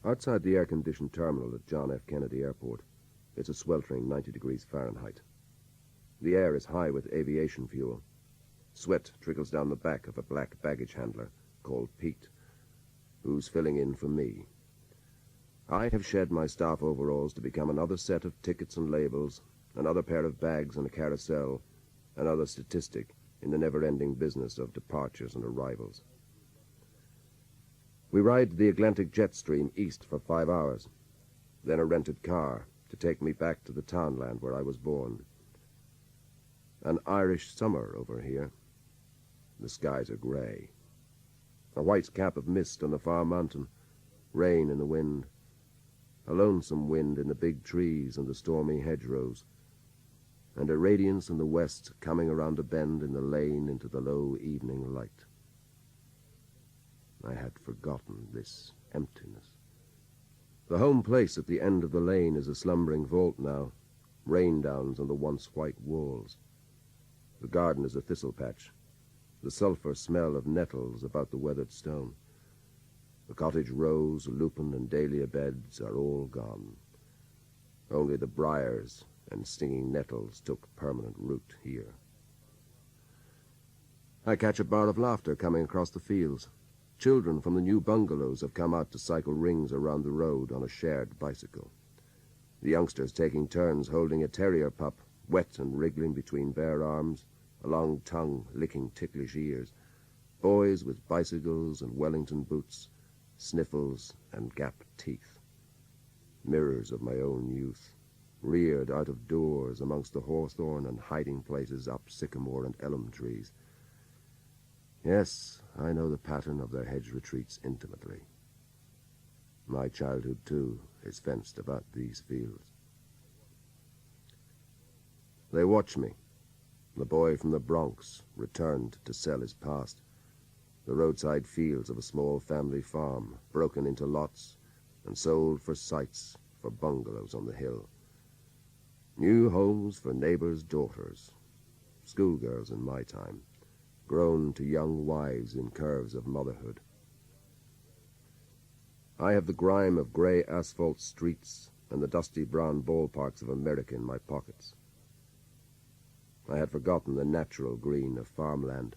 Outside the air-conditioned terminal at John F. Kennedy Airport, it's a sweltering 90 degrees Fahrenheit. The air is high with aviation fuel. Sweat trickles down the back of a black baggage handler called Pete, who's filling in for me. I have shed my staff overalls to become another set of tickets and labels, another pair of bags and a carousel, another statistic in the never-ending business of departures and arrivals. We ride the Atlantic jet stream east for 5 hours, then a rented car to take me back to the townland where I was born. An Irish summer over here. The skies are gray. A white cap of mist on the far mountain, rain in the wind, a lonesome wind in the big trees and the stormy hedgerows, and a radiance in the west coming around a bend in the lane into the low evening light. I had forgotten this emptiness. The home place at the end of the lane is a slumbering vault now, rain-downs on the once white walls. The garden is a thistle patch, the sulphur smell of nettles about the weathered stone. The cottage rose, lupin, and dahlia beds are all gone. Only the briars and stinging nettles took permanent root here. I catch a bar of laughter coming across the fields. Children from the new bungalows have come out to cycle rings around the road on a shared bicycle. The youngsters taking turns holding a terrier pup, wet and wriggling between bare arms, a long tongue licking ticklish ears. Boys with bicycles and Wellington boots, sniffles and gapped teeth. Mirrors of my own youth, reared out of doors amongst the hawthorn and hiding places up sycamore and elm trees. Yes, I know the pattern of their hedge retreats intimately. My childhood, too, is fenced about these fields. They watch me. The boy from the Bronx, returned to sell his past. The roadside fields of a small family farm, broken into lots and sold for sites, for bungalows on the hill. New homes for neighbors' daughters, schoolgirls in my time, grown to young wives in curves of motherhood. I have the grime of gray asphalt streets and the dusty brown ballparks of America in my pockets. I had forgotten the natural green of farmland,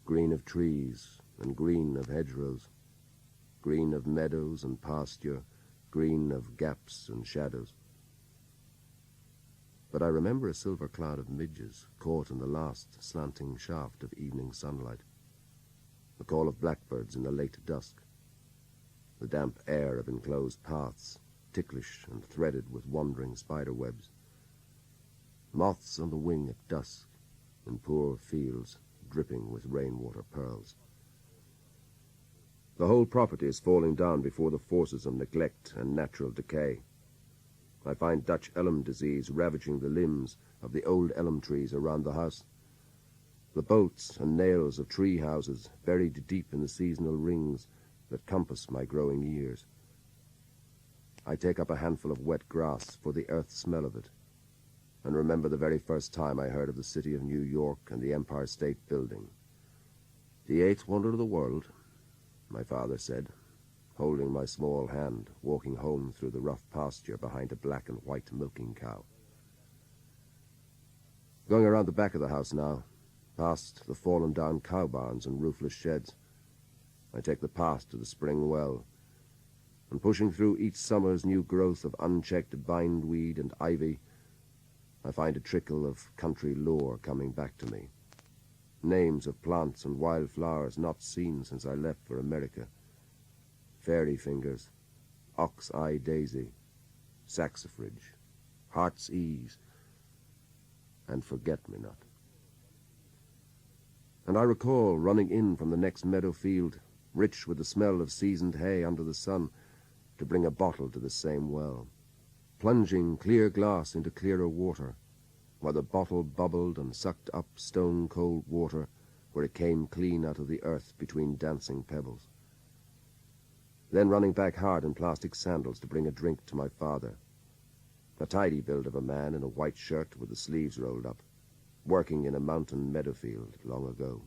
green of trees and green of hedgerows, green of meadows and pasture, green of gaps and shadows. But I remember a silver cloud of midges caught in the last slanting shaft of evening sunlight, the call of blackbirds in the late dusk, the damp air of enclosed paths, ticklish and threaded with wandering spider webs, moths on the wing at dusk in poor fields dripping with rainwater pearls. The whole property is falling down before the forces of neglect and natural decay. I find Dutch elm disease ravaging the limbs of the old elm trees around the house. The bolts and nails of tree houses buried deep in the seasonal rings that compass my growing years. I take up a handful of wet grass for the earth smell of it, and remember the very first time I heard of the city of New York and the Empire State Building. The eighth wonder of the world, my father said, holding my small hand, walking home through the rough pasture behind a black and white milking cow. Going around the back of the house now, past the fallen-down cow barns and roofless sheds, I take the path to the spring well, and pushing through each summer's new growth of unchecked bindweed and ivy, I find a trickle of country lore coming back to me. Names of plants and wild flowers not seen since I left for America. Fairy fingers, ox-eye daisy, saxifrage, heart's ease, and forget-me-not. And I recall running in from the next meadow field, rich with the smell of seasoned hay under the sun, to bring a bottle to the same well, plunging clear glass into clearer water, while the bottle bubbled and sucked up stone-cold water where it came clean out of the earth between dancing pebbles. Then running back hard in plastic sandals to bring a drink to my father, a tidy build of a man in a white shirt with the sleeves rolled up, working in a mountain meadow field long ago.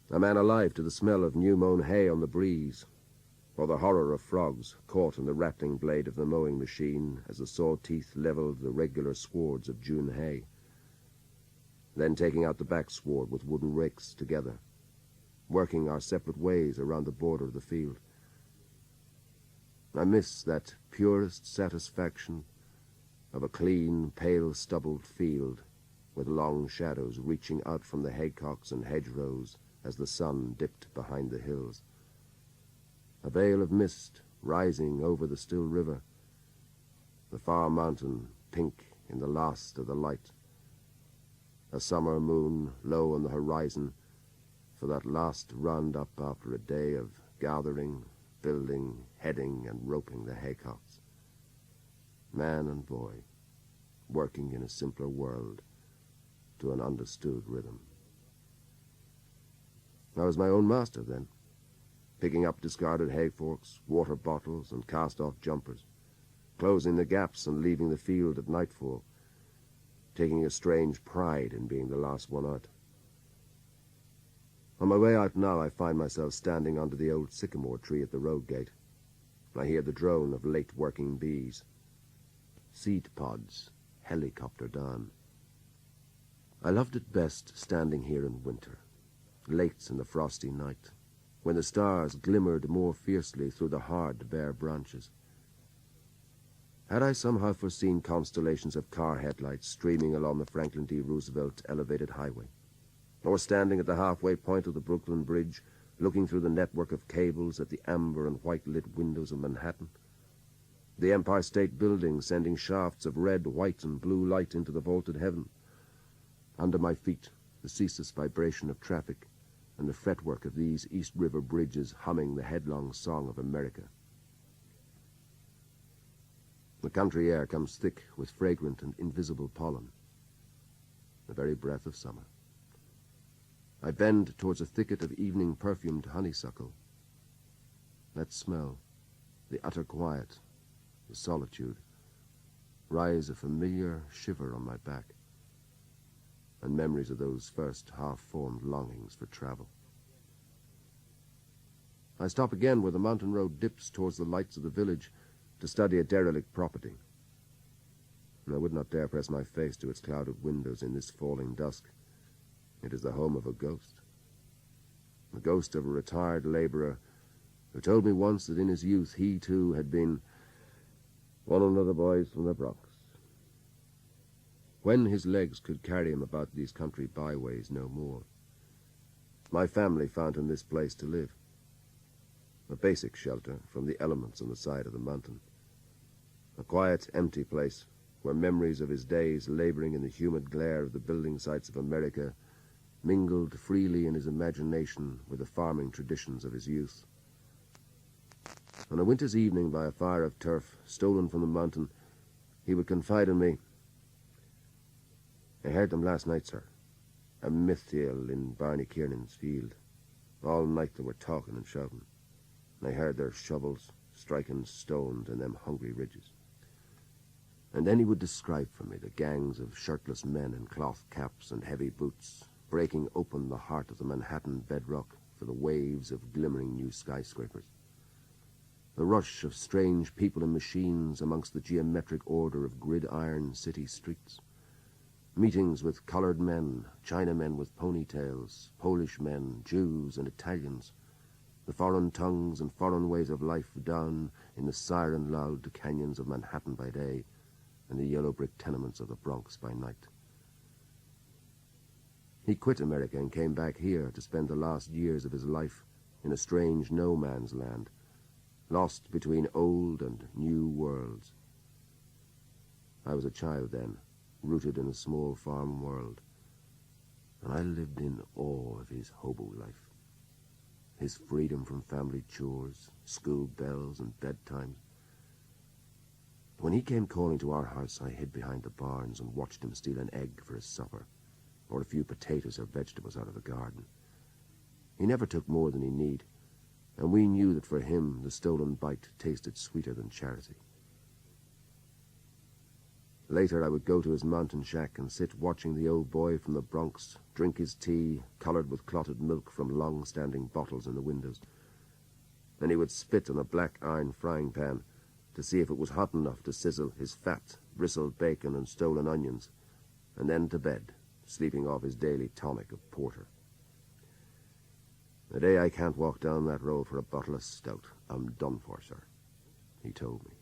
A man alive to the smell of new-mown hay on the breeze, or the horror of frogs caught in the rattling blade of the mowing machine as the saw teeth levelled the regular swards of June hay, then taking out the back sward with wooden rakes together, working our separate ways around the border of the field. I miss that purest satisfaction of a clean, pale stubbled field with long shadows reaching out from the haycocks and hedgerows as the sun dipped behind the hills. A veil of mist rising over the still river, the far mountain pink in the last of the light, a summer moon low on the horizon for that last round-up after a day of gathering, building, heading, and roping the haycocks. Man and boy, working in a simpler world to an understood rhythm. I was my own master then, picking up discarded hay forks, water bottles, and cast-off jumpers, closing the gaps and leaving the field at nightfall, taking a strange pride in being the last one out. On my way out now, I find myself standing under the old sycamore tree at the road gate. I hear the drone of late working bees. Seed pods helicopter down. I loved it best standing here in winter, late in the frosty night, when the stars glimmered more fiercely through the hard, bare branches. Had I somehow foreseen constellations of car headlights streaming along the Franklin D. Roosevelt elevated highway, or standing at the halfway point of the Brooklyn Bridge, looking through the network of cables at the amber and white-lit windows of Manhattan, the Empire State Building sending shafts of red, white, and blue light into the vaulted heaven. Under my feet, the ceaseless vibration of traffic, and the fretwork of these East River bridges humming the headlong song of America. The country air comes thick with fragrant and invisible pollen, the very breath of summer. I bend towards a thicket of evening-perfumed honeysuckle. That smell, the utter quiet, the solitude, rise a familiar shiver on my back, and memories of those first half-formed longings for travel. I stop again where the mountain road dips towards the lights of the village to study a derelict property. And I would not dare press my face to its clouded windows in this falling dusk. It is the home of a ghost of a retired laborer who told me once that in his youth he, too, had been one of the boys from the Bronx. When his legs could carry him about these country byways no more, my family found him this place to live, a basic shelter from the elements on the side of the mountain, a quiet, empty place where memories of his days laboring in the humid glare of the building sites of America mingled freely in his imagination with the farming traditions of his youth. On a winter's evening by a fire of turf stolen from the mountain, he would confide in me, "I heard them last night, sir, a mithiel in Barney Kiernan's field. All night they were talking and shouting, and I heard their shovels striking stones in them hungry ridges." And then he would describe for me the gangs of shirtless men in cloth caps and heavy boots, breaking open the heart of the Manhattan bedrock for the waves of glimmering new skyscrapers. The rush of strange people and machines amongst the geometric order of gridiron city streets. Meetings with colored men, Chinamen with ponytails, Polish men, Jews and Italians. The foreign tongues and foreign ways of life down in the siren-lulled canyons of Manhattan by day and the yellow brick tenements of the Bronx by night. He quit America and came back here to spend the last years of his life in a strange no-man's land, lost between old and new worlds. I was a child then, rooted in a small farm world, and I lived in awe of his hobo life, his freedom from family chores, school bells, and bedtimes. When he came calling to our house, I hid behind the barns and watched him steal an egg for his supper, or a few potatoes or vegetables out of the garden. He never took more than he need, and we knew that for him the stolen bite tasted sweeter than charity. Later I would go to his mountain shack and sit watching the old boy from the Bronx drink his tea, colored with clotted milk from long-standing bottles in the windows. and he would spit on a black iron frying pan to see if it was hot enough to sizzle his fat, bristled bacon and stolen onions, and then to bed, sleeping off his daily tonic of porter. "The day I can't walk down that road for a bottle of stout, I'm done for, sir," he told me.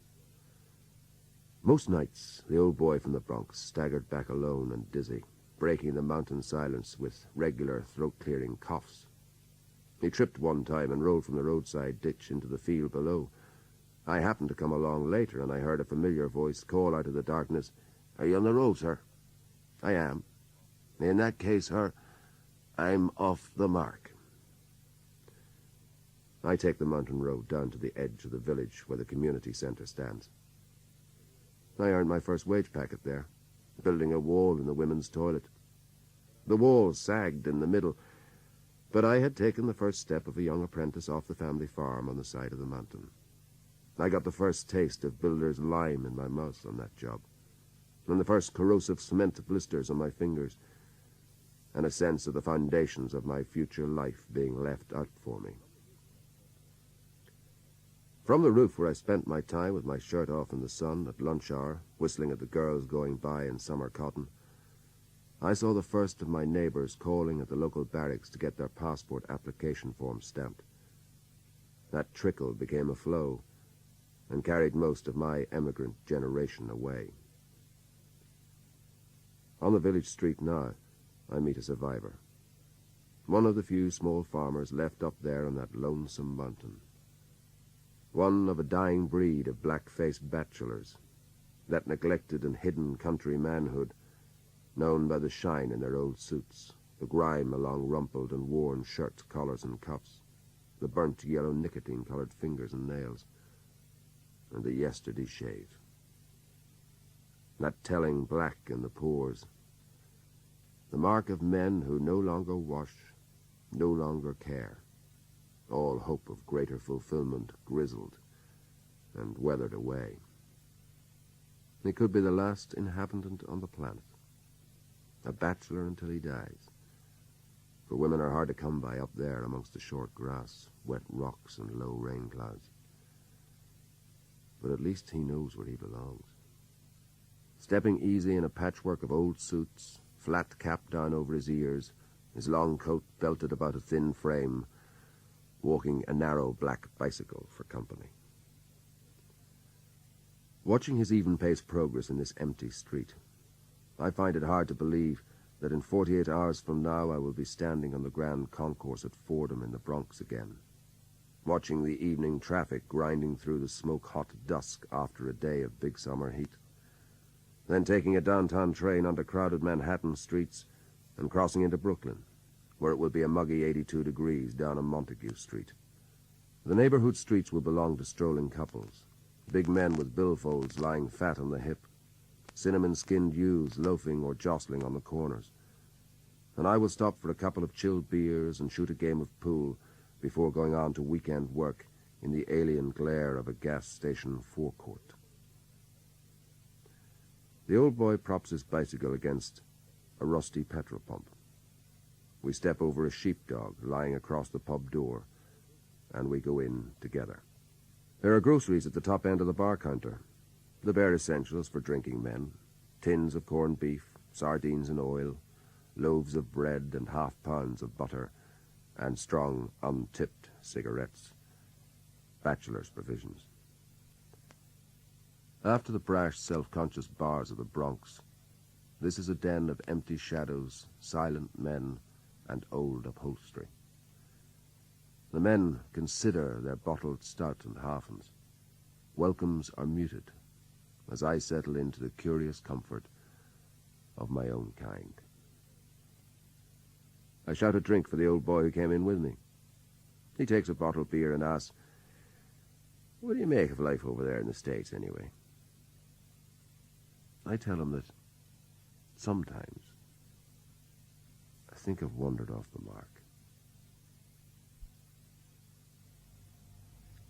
Most nights, the old boy from the Bronx staggered back alone and dizzy, breaking the mountain silence with regular throat-clearing coughs. He tripped one time and rolled from the roadside ditch into the field below. I happened to come along later, and I heard a familiar voice call out of the darkness, "Are you on the road, sir?" "I am." "In that case, sir, I'm off the mark." I take the mountain road down to the edge of the village where the community centre stands. I earned my first wage packet there, building a wall in the women's toilet. The wall sagged in the middle, but I had taken the first step of a young apprentice off the family farm on the side of the mountain. I got the first taste of builder's lime in my mouth on that job, and the first corrosive cement blisters on my fingers, and a sense of the foundations of my future life being left out for me. From the roof where I spent my time with my shirt off in the sun at lunch hour, whistling at the girls going by in summer cotton, I saw the first of my neighbours calling at the local barracks to get their passport application forms stamped. That trickle became a flow and carried most of my emigrant generation away. On the village street now, I meet a survivor. One of the few small farmers left up there on that lonesome mountain. One of a dying breed of black-faced bachelors, that neglected and hidden country manhood, known by the shine in their old suits, the grime along rumpled and worn shirts, collars, and cuffs, the burnt yellow nicotine-colored fingers and nails, and the yesterday shave. That telling black in the pores, the mark of men who no longer wash, no longer care, all hope of greater fulfillment grizzled and weathered away. He could be the last inhabitant on the planet, a bachelor until he dies, for women are hard to come by up there amongst the short grass, wet rocks, and low rain clouds. But at least he knows where he belongs. Stepping easy in a patchwork of old suits, flat cap down over his ears, his long coat belted about a thin frame, walking a narrow black bicycle for company. Watching his even-paced progress in this empty street, I find it hard to believe that in 48 hours from now I will be standing on the Grand Concourse at Fordham in the Bronx again, watching the evening traffic grinding through the smoke-hot dusk after a day of big summer heat, then taking a downtown train onto crowded Manhattan streets and crossing into Brooklyn, where it will be a muggy 82 degrees down a Montague Street. The neighborhood streets will belong to strolling couples, big men with billfolds lying fat on the hip, cinnamon-skinned youths loafing or jostling on the corners, and I will stop for a couple of chilled beers and shoot a game of pool before going on to weekend work in the alien glare of a gas station forecourt. The old boy props his bicycle against a rusty petrol pump. We step over a sheepdog lying across the pub door, and we go in together. There are groceries at the top end of the bar counter, the bare essentials for drinking men, tins of corned beef, sardines and oil, loaves of bread and half-pounds of butter, and strong, untipped cigarettes. Bachelor's provisions. After the brash, self-conscious bars of the Bronx, this is a den of empty shadows, silent men, and old upholstery. The men consider their bottled stout and halfens. Welcomes are muted as I settle into the curious comfort of my own kind. I shout a drink for the old boy who came in with me. He takes a bottle of beer and asks, "What do you make of life over there in the States, anyway?" I tell him that sometimes I think I've wandered off the mark.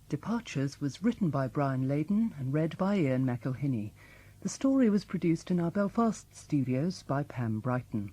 Departures was written by Brian Leyden and read by Ian McElhinney. The story was produced in our Belfast studios by Pam Brighton.